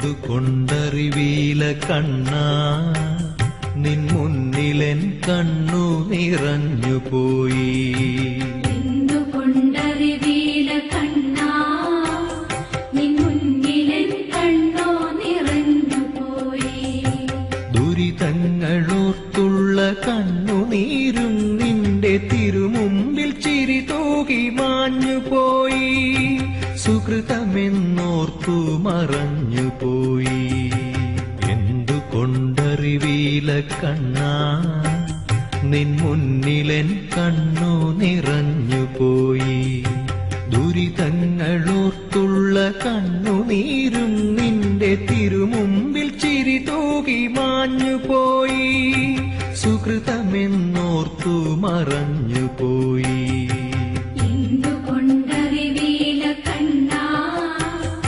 എന്തുകൊണ്ടറിവീല കണ്ണാ നിൻ മുന്നിലെൻ കണ്ണു നിറഞ്ഞുപോയി. എന്തുകൊണ്ടറിവീല കണ്ണാ നിൻ മുന്നിലെൻ കണ്ണു നിറഞ്ഞുപോയി. ദുരിതങ്ങളോർത്തുള്ള കണ്ണുനീരും നിന്റെ തിരുമുമ്പിൽ ചിരി തൂകി മാഞ്ഞുപോയി. സുകൃതമെന്നോർത്തു മറഞ്ഞുപോയി. എന്തുകൊണ്ടറിവീല കണ്ണാ നിൻ മുന്നിലെൻ കണ്ണു നിറഞ്ഞുപോയി. ദുരിതങ്ങളോർത്തുള്ള കണ്ണുനീരും നിന്റെ തിരുമുമ്പിൽ ചിരി തൂകി മാഞ്ഞുപോയി. സുകൃതമെന്നോർത്തു മറഞ്ഞുപോയി.